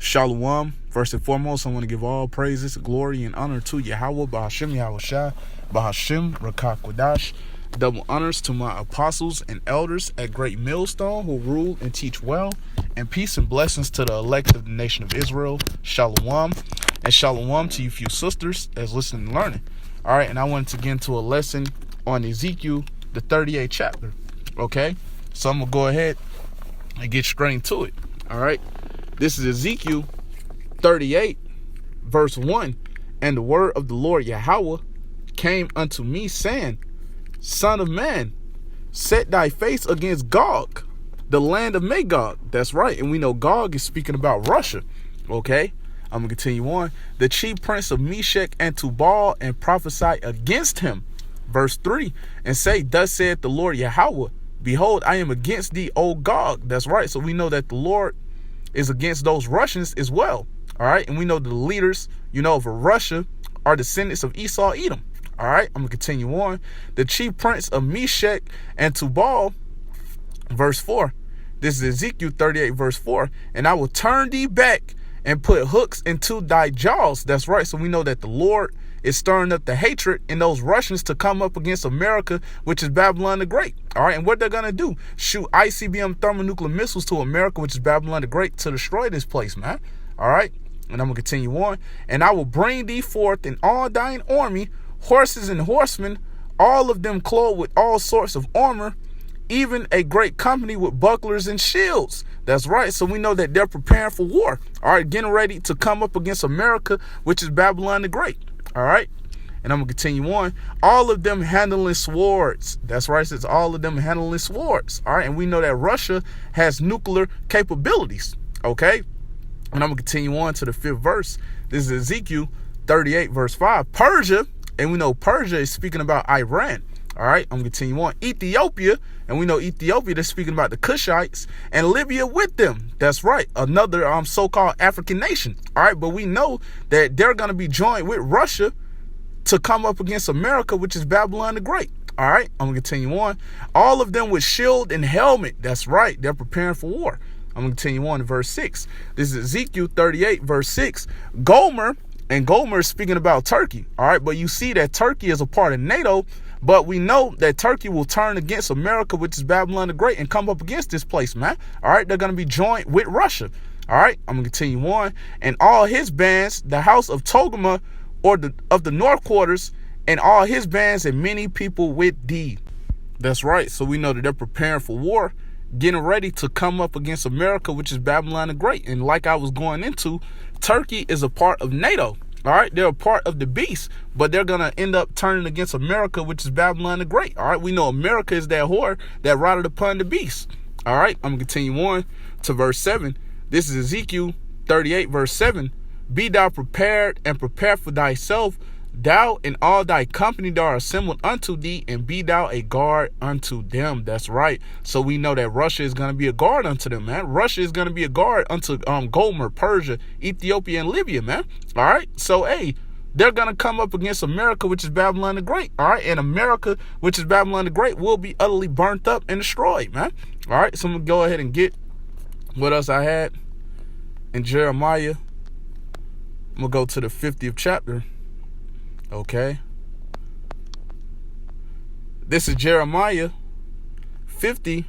Shalom. First and foremost, I want to give all praises, glory, and honor to Yahawah, Bahasham, Yahawashi, Bahasham, Rawchaa, Qadash. Double honors to my apostles and elders at Great Millstone who rule and teach well. And peace and blessings to the elect of the nation of Israel. Shalom. And shalom to you few sisters that's listening and learning. All right, and I wanted to get into a lesson on Ezekiel, the 38th chapter. Okay, so I'm going to go ahead and get straight into it. All right. This is Ezekiel 38, verse 1. And the word of the Lord Yahawah came unto me, saying, Son of man, set thy face against Gog, the land of Magog. That's right. And we know Gog is speaking about Russia. Okay. I'm going to continue on. The chief prince of Meshech and Tubal, and prophesy against him. Verse 3. And say, Thus saith the Lord Yahawah, Behold, I am against thee, O Gog. That's right. So we know that the Lord is against those Russians as well. All right. And we know the leaders, of Russia are descendants of Esau, Edom. All right. I'm going to continue on. The chief prince of Meshech and Tubal, verse 4. This is Ezekiel 38, verse 4. And I will turn thee back and put hooks into thy jaws. That's right. So we know that the Lord is stirring up the hatred in those Russians to come up against America, which is Babylon the Great. All right. And what they're going to do, shoot ICBM thermonuclear missiles to America, which is Babylon the Great, to destroy this place, man. All right. And I'm going to continue on. And I will bring thee forth in all thine army, horses and horsemen, all of them clothed with all sorts of armor, even a great company with bucklers and shields. That's right. So we know that they're preparing for war. All right. Getting ready to come up against America, which is Babylon the Great. All right. And I'm going to continue on. All of them handling swords. That's right. It says all of them handling swords. All right. And we know that Russia has nuclear capabilities. Okay. And I'm going to continue on to the 5th verse. This is Ezekiel 38, verse 5. Persia. And we know Persia is speaking about Iran. All right. I'm going to continue on. Ethiopia. And we know Ethiopia, they're speaking about the Cushites, and Libya with them. That's right. Another so-called African nation. All right. But we know that they're going to be joined with Russia to come up against America, which is Babylon the Great. All right. I'm going to continue on. All of them with shield and helmet. That's right. They're preparing for war. I'm going to continue on to verse 6. This is Ezekiel 38, verse 6. Gomer, and Gomer is speaking about Turkey. All right. But you see that Turkey is a part of NATO. But we know that Turkey will turn against America, which is Babylon the Great, and come up against this place, man. All right. They're going to be joined with Russia. All right. I'm going to continue on. And all his bands, the house of Togama, or of the north quarters, and all his bands, and many people with thee. That's right. So we know that they're preparing for war, getting ready to come up against America, which is Babylon the Great. And like I was going into, Turkey is a part of NATO. All right. They're a part of the beast, but they're going to end up turning against America, which is Babylon the Great. All right. We know America is that whore that rided upon the beast. All right. I'm going to continue on to verse 7. This is Ezekiel 38, verse 7. Be thou prepared and prepare for thyself, thou and all thy company that are assembled unto thee, and be thou a guard unto them. That's right. So we know that Russia is going to be a guard unto them, man. Russia is going to be a guard unto Gomer, Persia, Ethiopia, and Libya, man. All right. So, hey, they're going to come up against America, which is Babylon the Great. All right. And America, which is Babylon the Great, will be utterly burnt up and destroyed, man. All right. So I'm going to go ahead and get what else I had in Jeremiah. I'm going to go to the 50th chapter. Okay. This is Jeremiah 50,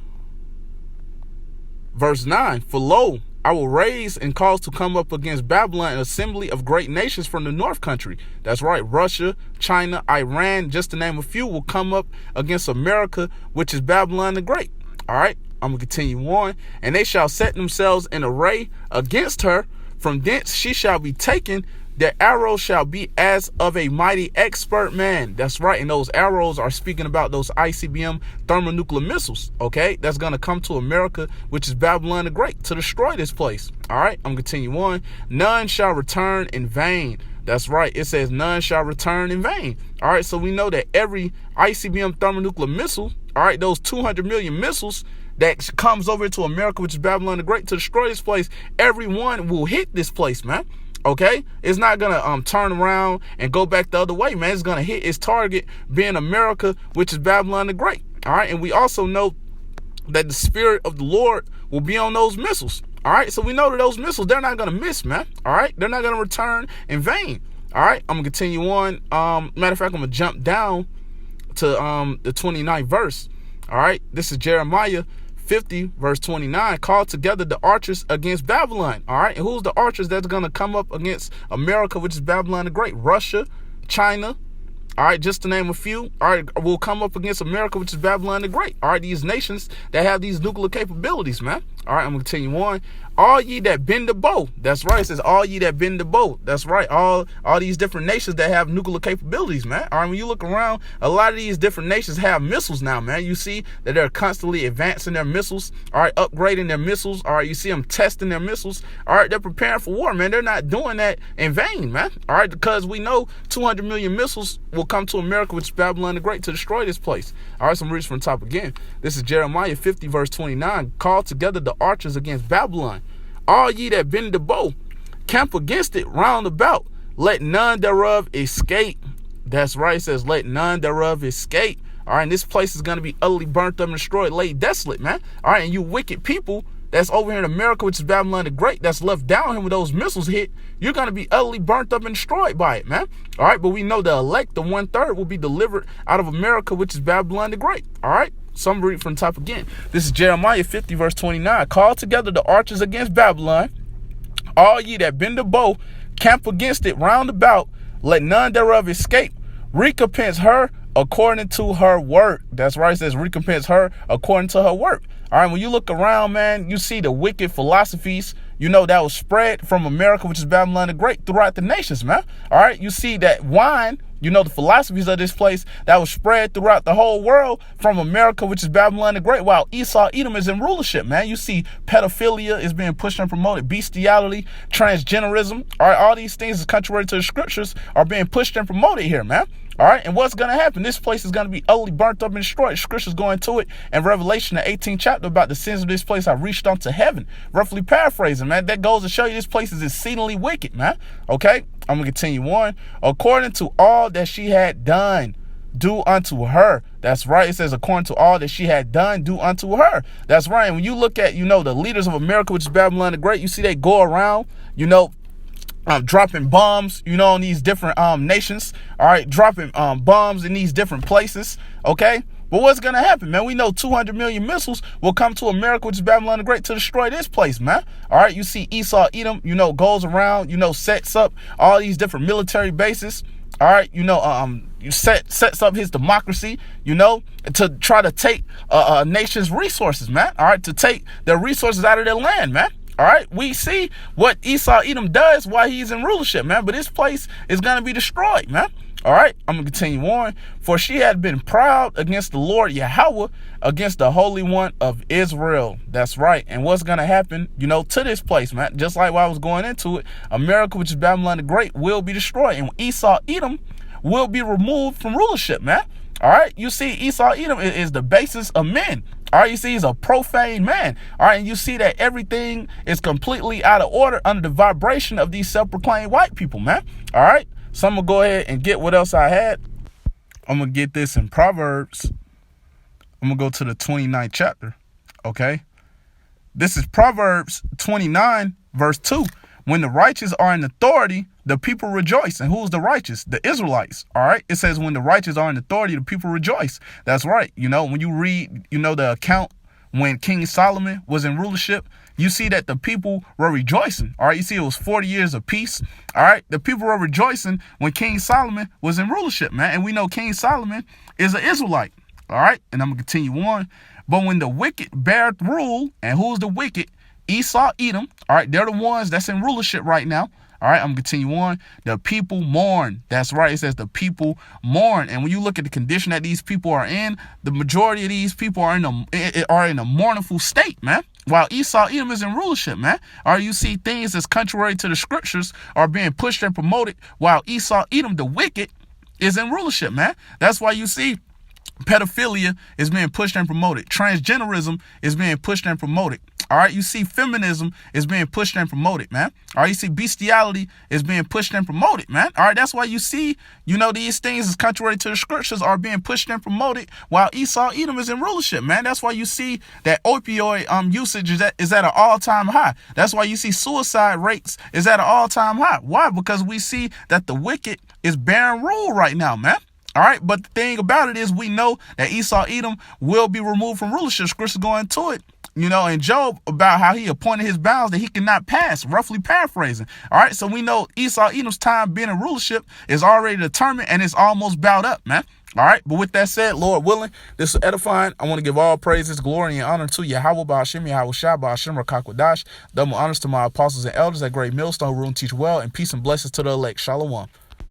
verse 9. For lo, I will raise and cause to come up against Babylon an assembly of great nations from the north country. That's right. Russia, China, Iran, just to name a few, will come up against America, which is Babylon the Great. All right. I'm going to continue on. And they shall set themselves in array against her. From thence she shall be taken. Their arrows shall be as of a mighty expert man. That's right. And those arrows are speaking about those ICBM thermonuclear missiles. Okay. That's going to come to America, which is Babylon the Great, to destroy this place. All right. I'm going to continue on. None shall return in vain. That's right. It says none shall return in vain. All right. So we know that every ICBM thermonuclear missile, all right, those 200 million missiles that comes over to America, which is Babylon the Great, to destroy this place, everyone will hit this place, man. Okay, it's not gonna turn around and go back the other way, man. It's gonna hit its target, being America, which is Babylon the Great. All right, and we also know that the spirit of the Lord will be on those missiles. All right, so we know that those missiles, they're not going to miss, man. All right, they're not going to return in vain. All right, I'm going to continue on. Matter of fact, I'm going to jump down to the 29th verse. All right, this is Jeremiah 50, verse 29. Call together the archers against Babylon. All right, and who's the archers that's going to come up against America, which is Babylon the Great? Russia, China. All right, just to name a few. All right, will come up against America, which is Babylon the Great. All right, these nations that have these nuclear capabilities, man. All right, I'm going to continue on. All ye that bend the bow. That's right. It says all ye that bend the bow. That's right. All these different nations that have nuclear capabilities, man. All right, when you look around, a lot of these different nations have missiles now, man. You see that they're constantly advancing their missiles. All right, upgrading their missiles. All right, you see them testing their missiles. All right, they're preparing for war, man. They're not doing that in vain, man. All right, because we know 200 million missiles will come to America, which is Babylon the Great, to destroy this place. All right, so I'm reading from the top again. This is Jeremiah 50, verse 29. Call together the archers against Babylon. All ye that bend the bow, camp against it round about. Let none thereof escape. That's right. It says, let none thereof escape. All right, and this place is going to be utterly burnt up and destroyed, laid desolate, man. All right, and you wicked people that's over here in America, which is Babylon the Great, that's left down here when those missiles hit, you're going to be utterly burnt up and destroyed by it, man. All right, but we know the elect, the 1/3, will be delivered out of America, which is Babylon the Great. All right. So I'm reading from the top again. This is Jeremiah 50, verse 29. Call together the archers against Babylon. All ye that bend the bow, camp against it round about. Let none thereof escape. Recompense her according to her work. That's right. It says recompense her according to her work. All right. When you look around, man, you see the wicked philosophies, that was spread from America, which is Babylon the Great, throughout the nations, man. All right. You see that wine, the philosophies of this place that was spread throughout the whole world from America, which is Babylon the Great, while Esau, Edom is in rulership, man. You see pedophilia is being pushed and promoted, bestiality, transgenderism. All right. All these things, contrary to the scriptures, are being pushed and promoted here, man. All right, and what's going to happen? This place is going to be utterly burnt up and destroyed. Scriptures go into it in Revelation, the 18th chapter, about the sins of this place have reached unto heaven. Roughly paraphrasing, man. That goes to show you this place is exceedingly wicked, man. Okay, I'm going to continue on. According to all that she had done, do unto her. That's right. It says, according to all that she had done, do unto her. That's right. And when you look at, the leaders of America, which is Babylon the Great, you see they go around, dropping bombs, on these different nations. All right, dropping bombs in these different places. Okay, but what's gonna happen, man? We know 200 million missiles will come to America, which is Babylon the Great, to destroy this place, man. All right, you see Esau, Edom, goes around, sets up all these different military bases. All right, sets up his democracy, to try to take a nation's resources, man. All right, to take their resources out of their land, man. All right, we see what Esau Edom does while he's in rulership, man. But this place is going to be destroyed, man. All right, I'm going to continue on. For she had been proud against the Lord Yahawah, against the Holy One of Israel. That's right. And what's going to happen, to this place, man? Just like while I was going into it, America, which is Babylon the Great, will be destroyed. And Esau Edom will be removed from rulership, man. All right, you see Esau Edom is the basis of men. All right, you see he's a profane man. All right, and you see that everything is completely out of order under the vibration of these self-proclaimed white people, man. All right, so I'm going to go ahead and get what else I had. I'm going to get this in Proverbs. I'm going to go to the 29th chapter, okay? This is Proverbs 29, verse 2. When the righteous are in authority, the people rejoice. And who's the righteous? The Israelites. All right. It says when the righteous are in authority, the people rejoice. That's right. When you read, the account when King Solomon was in rulership, you see that the people were rejoicing. All right. You see, it was 40 years of peace. All right. The people were rejoicing when King Solomon was in rulership, man. And we know King Solomon is an Israelite. All right. And I'm going to continue on. But when the wicked beareth rule, and who's the wicked? Esau, Edom. All right. They're the ones that's in rulership right now. All right, I'm going to continue on. The people mourn. That's right. It says the people mourn. And when you look at the condition that these people are in, the majority of these people are in a mournful state, man. While Esau, Edom is in rulership, man. Or you see things that's contrary to the scriptures are being pushed and promoted, while Esau, Edom, the wicked, is in rulership, man. That's why you see pedophilia is being pushed and promoted. Transgenderism is being pushed and promoted. All right, you see feminism is being pushed and promoted, man. All right, you see bestiality is being pushed and promoted, man. All right, that's why you see, these things is contrary to the scriptures are being pushed and promoted while Esau Edom is in rulership, man. That's why you see that opioid usage is at an all-time high. That's why you see suicide rates is at an all-time high. Why? Because we see that the wicked is bearing rule right now, man. All right, but the thing about it is we know that Esau Edom will be removed from rulership. Scripture go into it, in Job about how he appointed his bounds that he cannot pass, roughly paraphrasing. All right, so we know Esau Edom's time being in rulership is already determined and it's almost bound up, man. All right, but with that said, Lord willing, this is edifying. I want to give all praises, glory, and honor to Yahawah, Bahasham, Yahawashi, Bahasham, Qadash. Double honors to my apostles and elders at Great Millstone Room. Teach well, and peace and blessings to the elect. Shalom.